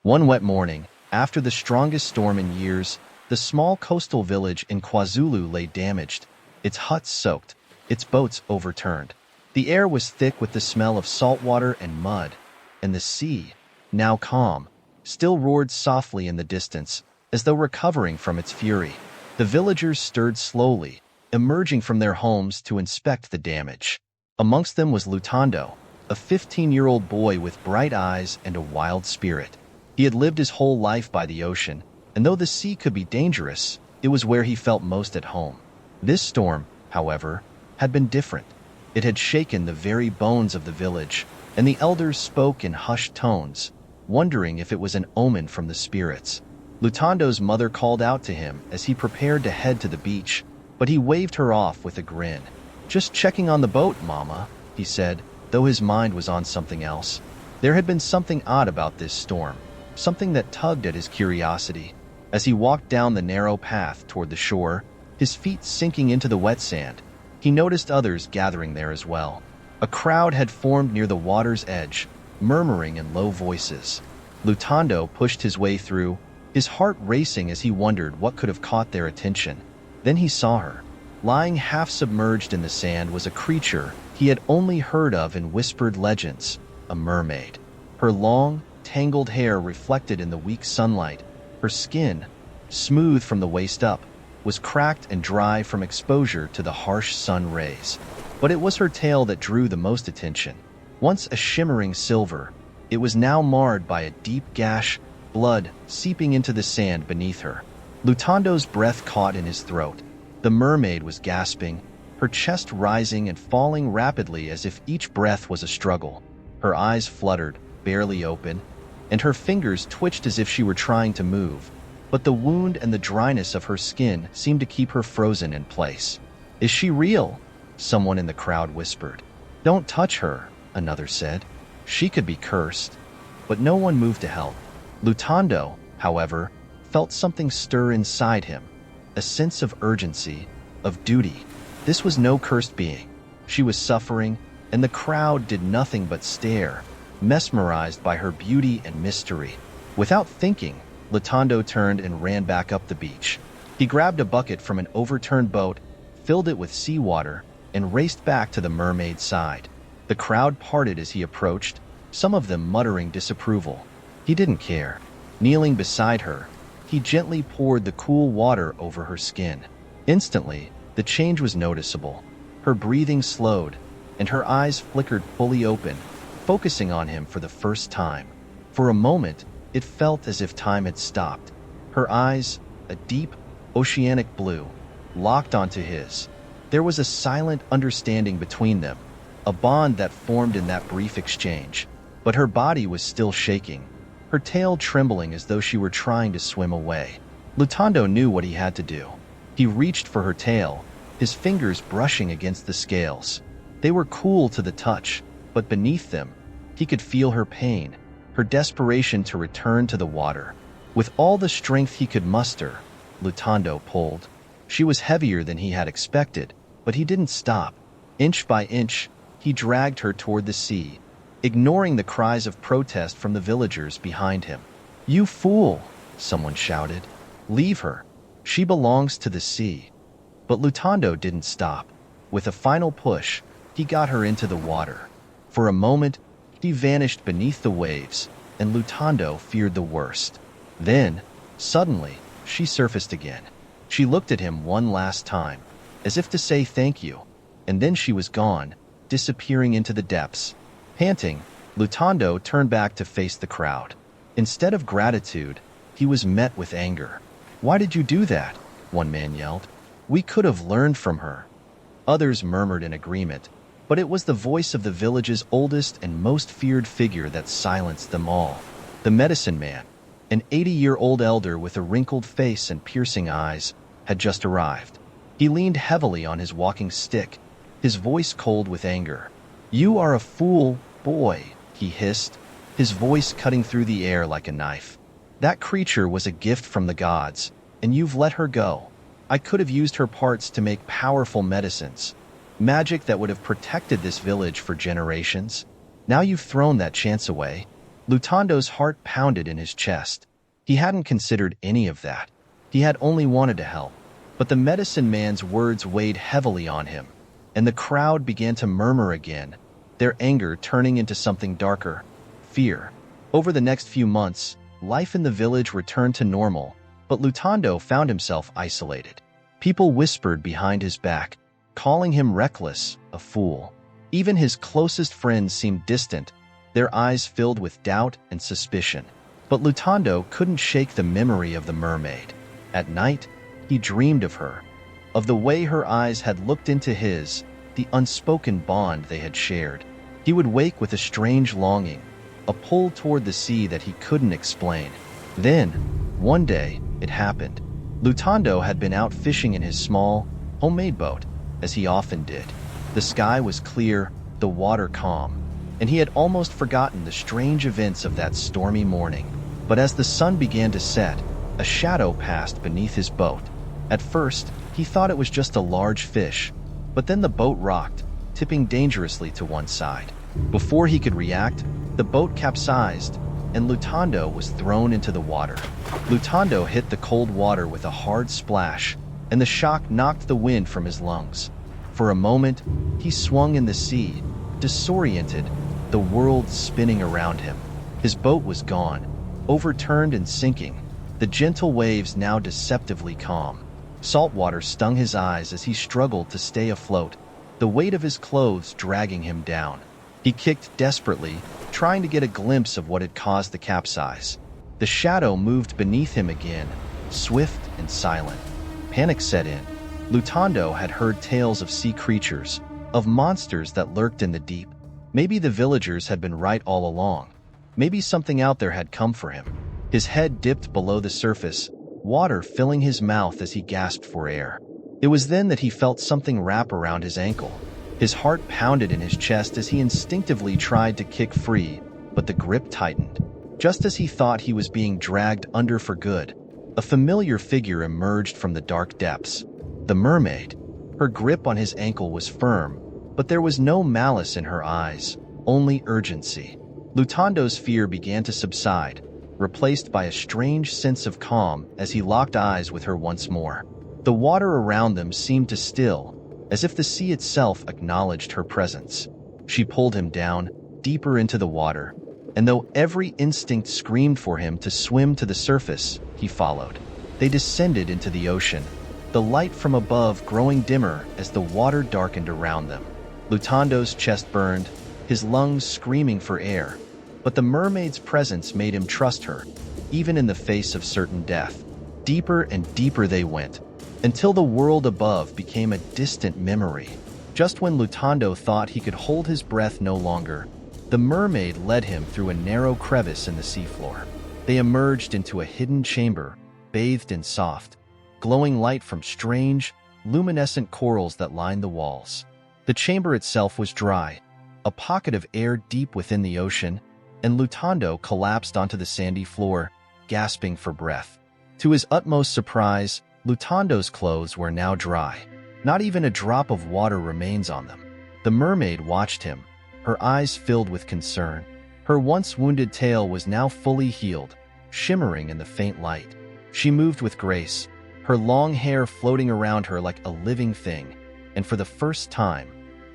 One wet morning, after the strongest storm in years, the small coastal village in KwaZulu lay damaged, its huts soaked, its boats overturned. The air was thick with the smell of salt water and mud, and the sea, now calm, still roared softly in the distance, as though recovering from its fury. The villagers stirred slowly, emerging from their homes to inspect the damage. Amongst them was Lutando, a 15-year-old boy with bright eyes and a wild spirit. He had lived his whole life by the ocean, and though the sea could be dangerous, it was where he felt most at home. This storm, however, had been different. It had shaken the very bones of the village, and the elders spoke in hushed tones, wondering if it was an omen from the spirits. Lutando's mother called out to him as he prepared to head to the beach, but he waved her off with a grin. "Just checking on the boat, Mama," he said, though his mind was on something else. There had been something odd about this storm, something that tugged at his curiosity. As he walked down the narrow path toward the shore, his feet sinking into the wet sand, he noticed others gathering there as well. A crowd had formed near the water's edge, murmuring in low voices. Lutando pushed his way through, his heart racing as he wondered what could have caught their attention. Then he saw her. Lying half submerged in the sand was a creature he had only heard of in whispered legends, a mermaid. Her long, tangled hair reflected in the weak sunlight. Her skin, smooth from the waist up, was cracked and dry from exposure to the harsh sun rays. But it was her tail that drew the most attention. Once a shimmering silver, it was now marred by a deep gash, blood seeping into the sand beneath her. Lutando's breath caught in his throat. The mermaid was gasping, her chest rising and falling rapidly as if each breath was a struggle. Her eyes fluttered, barely open, and her fingers twitched as if she were trying to move. But the wound and the dryness of her skin seemed to keep her frozen in place. "Is she real?" someone in the crowd whispered. "Don't touch her," another said. "She could be cursed." But no one moved to help. Lutando, however, felt something stir inside him, a sense of urgency, of duty. This was no cursed being. She was suffering, and the crowd did nothing but stare, mesmerized by her beauty and mystery. Without thinking, Lutando turned and ran back up the beach. He grabbed a bucket from an overturned boat, filled it with seawater, and raced back to the mermaid's side. The crowd parted as he approached, some of them muttering disapproval. He didn't care. Kneeling beside her, he gently poured the cool water over her skin. Instantly, the change was noticeable. Her breathing slowed, and her eyes flickered fully open, focusing on him for the first time. For a moment, it felt as if time had stopped. Her eyes, a deep, oceanic blue, locked onto his. There was a silent understanding between them, a bond that formed in that brief exchange. But her body was still shaking, her tail trembling as though she were trying to swim away. Lutando knew what he had to do. He reached for her tail, his fingers brushing against the scales. They were cool to the touch, but beneath them, he could feel her pain, her desperation to return to the water. With all the strength he could muster, Lutando pulled. She was heavier than he had expected, but he didn't stop. Inch by inch, he dragged her toward the sea, ignoring the cries of protest from the villagers behind him. "You fool!" someone shouted. "Leave her. She belongs to the sea." But Lutando didn't stop. With a final push, he got her into the water. For a moment, she vanished beneath the waves, and Lutando feared the worst. Then, suddenly, she surfaced again. She looked at him one last time, as if to say thank you, and then she was gone, disappearing into the depths. Panting, Lutando turned back to face the crowd. Instead of gratitude, he was met with anger. "Why did you do that?" one man yelled. "We could have learned from her." Others murmured in agreement, but it was the voice of the village's oldest and most feared figure that silenced them all. The medicine man, an 80-year-old elder with a wrinkled face and piercing eyes, had just arrived. He leaned heavily on his walking stick, his voice cold with anger. "You are a fool, boy," he hissed, his voice cutting through the air like a knife. "That creature was a gift from the gods, and you've let her go. I could have used her parts to make powerful medicines, magic that would have protected this village for generations. Now you've thrown that chance away." Lutando's heart pounded in his chest. He hadn't considered any of that. He had only wanted to help. But the medicine man's words weighed heavily on him, and the crowd began to murmur again, their anger turning into something darker, fear. Over the next few months, life in the village returned to normal, but Lutando found himself isolated. People whispered behind his back, calling him reckless, a fool. Even his closest friends seemed distant, their eyes filled with doubt and suspicion. But Lutando couldn't shake the memory of the mermaid. At night, he dreamed of her, of the way her eyes had looked into his, the unspoken bond they had shared. He would wake with a strange longing, a pull toward the sea that he couldn't explain. Then, one day, it happened. Lutando had been out fishing in his small, homemade boat, as he often did. The sky was clear, the water calm, and he had almost forgotten the strange events of that stormy morning. But as the sun began to set, a shadow passed beneath his boat. At first, he thought it was just a large fish, but then the boat rocked, tipping dangerously to one side. Before he could react, the boat capsized, and Lutando was thrown into the water. Lutando hit the cold water with a hard splash, and the shock knocked the wind from his lungs. For a moment, he swung in the sea, disoriented, the world spinning around him. His boat was gone, overturned and sinking, the gentle waves now deceptively calm. Salt water stung his eyes as he struggled to stay afloat, the weight of his clothes dragging him down. He kicked desperately, trying to get a glimpse of what had caused the capsize. The shadow moved beneath him again, swift and silent. Panic set in. Lutando had heard tales of sea creatures, of monsters that lurked in the deep. Maybe the villagers had been right all along. Maybe something out there had come for him. His head dipped below the surface, water filling his mouth as he gasped for air. It was then that he felt something wrap around his ankle. His heart pounded in his chest as he instinctively tried to kick free, but the grip tightened. Just as he thought he was being dragged under for good, a familiar figure emerged from the dark depths. The mermaid. Her grip on his ankle was firm, but there was no malice in her eyes, only urgency. Lutando's fear began to subside, replaced by a strange sense of calm as he locked eyes with her once more. The water around them seemed to still, as if the sea itself acknowledged her presence. She pulled him down, deeper into the water, and though every instinct screamed for him to swim to the surface, he followed. They descended into the ocean, the light from above growing dimmer as the water darkened around them. Lutando's chest burned, his lungs screaming for air, but the mermaid's presence made him trust her, even in the face of certain death. Deeper and deeper they went, until the world above became a distant memory. Just when Lutando thought he could hold his breath no longer, the mermaid led him through a narrow crevice in the seafloor. They emerged into a hidden chamber, bathed in soft, glowing light from strange, luminescent corals that lined the walls. The chamber itself was dry, a pocket of air deep within the ocean, and Lutando collapsed onto the sandy floor, gasping for breath. To his utmost surprise, Lutando's clothes were now dry. Not even a drop of water remains on them. The mermaid watched him, her eyes filled with concern. Her once wounded tail was now fully healed, shimmering in the faint light. She moved with grace, her long hair floating around her like a living thing, and for the first time,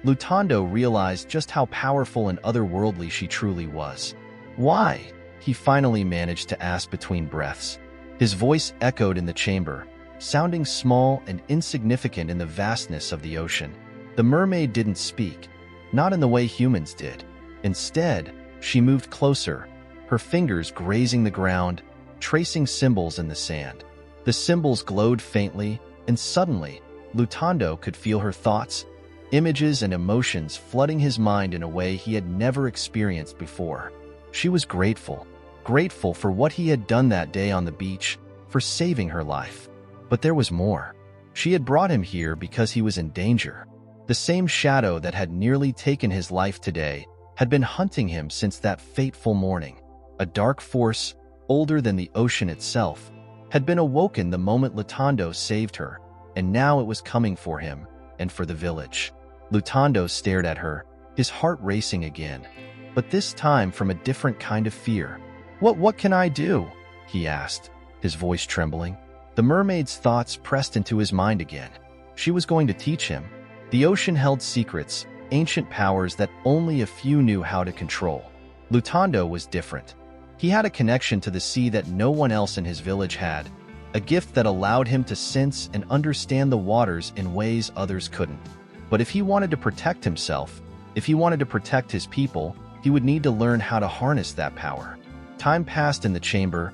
Lutando realized just how powerful and otherworldly she truly was. "Why?" he finally managed to ask between breaths. His voice echoed in the chamber, sounding small and insignificant in the vastness of the ocean. The mermaid didn't speak, not in the way humans did. Instead, she moved closer, her fingers grazing the ground, tracing symbols in the sand. The symbols glowed faintly, and suddenly, Lutando could feel her thoughts, images and emotions flooding his mind in a way he had never experienced before. She was grateful for what he had done that day on the beach, for saving her life. But there was more. She had brought him here because he was in danger. The same shadow that had nearly taken his life today had been hunting him since that fateful morning. A dark force, older than the ocean itself, had been awoken the moment Lutando saved her, and now it was coming for him and for the village. Lutando stared at her, his heart racing again. but this time from a different kind of fear. What can I do?" he asked, his voice trembling. The mermaid's thoughts pressed into his mind again. She was going to teach him. The ocean held secrets, ancient powers that only a few knew how to control. Lutando was different. He had a connection to the sea that no one else in his village had, a gift that allowed him to sense and understand the waters in ways others couldn't. But if he wanted to protect himself, if he wanted to protect his people, he would need to learn how to harness that power. Time passed in the chamber.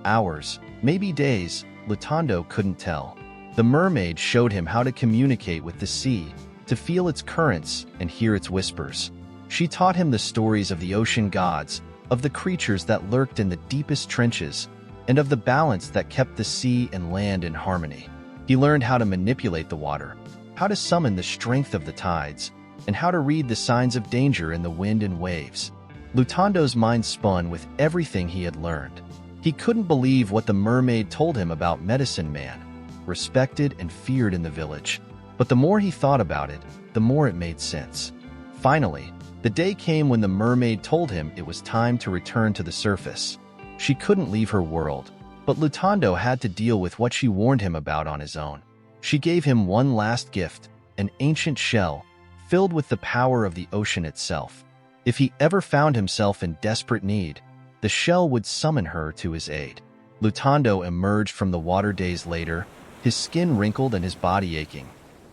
Hours, maybe days, Lutando couldn't tell. The mermaid showed him how to communicate with the sea, to feel its currents and hear its whispers. She taught him the stories of the ocean gods, of the creatures that lurked in the deepest trenches, and of the balance that kept the sea and land in harmony. He learned how to manipulate the water, how to summon the strength of the tides, and how to read the signs of danger in the wind and waves. Lutando's mind spun with everything he had learned. He couldn't believe what the mermaid told him about Medicine Man, respected and feared in the village. But the more he thought about it, the more it made sense. Finally, the day came when the mermaid told him it was time to return to the surface. She couldn't leave her world, but Lutando had to deal with what she warned him about on his own. She gave him one last gift, an ancient shell, filled with the power of the ocean itself. If he ever found himself in desperate need, the shell would summon her to his aid. Lutando emerged from the water days later, his skin wrinkled and his body aching,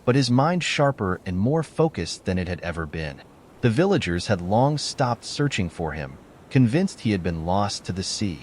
but his mind sharper and more focused than it had ever been. The villagers had long stopped searching for him, convinced he had been lost to the sea.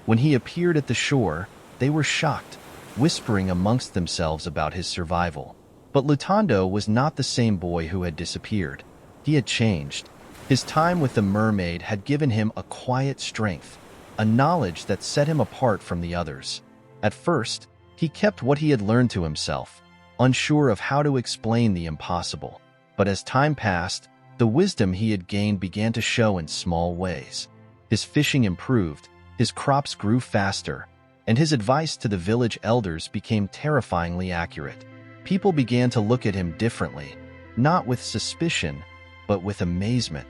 When he appeared at the shore, they were shocked, whispering amongst themselves about his survival. But Lutando was not the same boy who had disappeared. He had changed. His time with the mermaid had given him a quiet strength, a knowledge that set him apart from the others. At first, he kept what he had learned to himself, unsure of how to explain the impossible. But as time passed, the wisdom he had gained began to show in small ways. His fishing improved, his crops grew faster, and his advice to the village elders became terrifyingly accurate. People began to look at him differently, not with suspicion, but with amazement.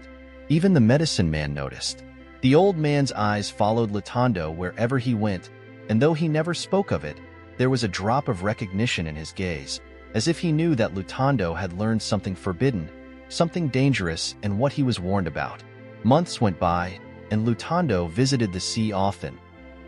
Even the medicine man noticed. The old man's eyes followed Lutando wherever he went, and though he never spoke of it, there was a drop of recognition in his gaze, as if he knew that Lutando had learned something forbidden, something dangerous, and what he was warned about. Months went by, and Lutando visited the sea often,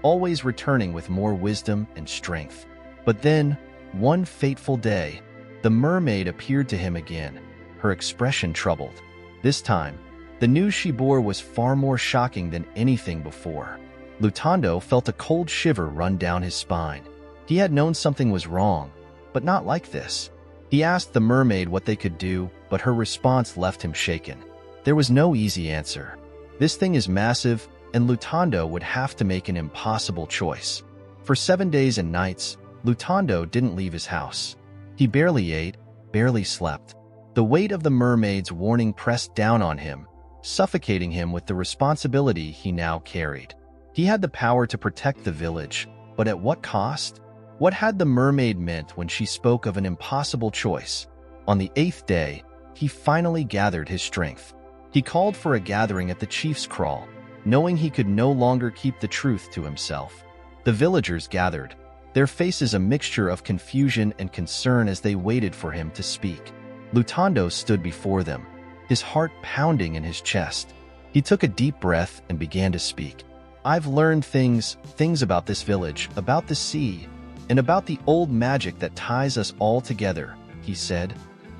always returning with more wisdom and strength. But then, one fateful day, the mermaid appeared to him again, her expression troubled. This time, the news she bore was far more shocking than anything before. Lutando felt a cold shiver run down his spine. He had known something was wrong, but not like this. He asked the mermaid what they could do, but her response left him shaken. There was no easy answer. This thing is massive, and Lutando would have to make an impossible choice. For 7 days and nights, Lutando didn't leave his house. He barely ate, barely slept. The weight of the mermaid's warning pressed down on him, suffocating him with the responsibility he now carried. He had the power to protect the village, but at what cost? What had the mermaid meant when she spoke of an impossible choice? On the 8th day, he finally gathered his strength. He called for a gathering at the chief's kraal, knowing he could no longer keep the truth to himself. The villagers gathered, their faces a mixture of confusion and concern as they waited for him to speak. Lutando stood before them, his heart pounding in his chest. He took a deep breath and began to speak. "I've learned things about this village, about the sea, and about the old magic that ties us all together," he said,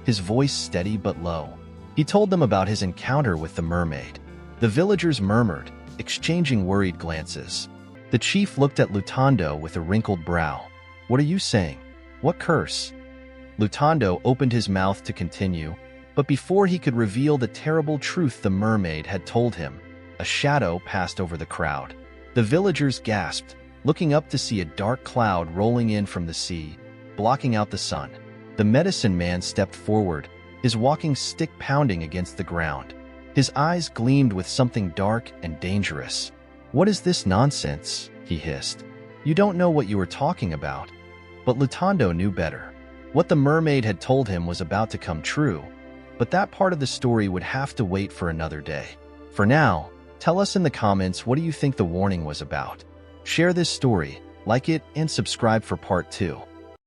his voice steady but low. He told them about his encounter with the mermaid. The villagers murmured, exchanging worried glances. The chief looked at Lutando with a wrinkled brow. "What are you saying? What curse?" Lutando opened his mouth to continue, but before he could reveal the terrible truth the mermaid had told him, a shadow passed over the crowd. The villagers gasped, looking up to see a dark cloud rolling in from the sea, blocking out the sun. The medicine man stepped forward, his walking stick pounding against the ground. His eyes gleamed with something dark and dangerous. "What is this nonsense?" he hissed. "You don't know what you are talking about." But Lutando knew better. What the mermaid had told him was about to come true, but that part of the story would have to wait for another day. For now, tell us in the comments, what do you think the warning was about? Share this story, like it, and subscribe for part 2.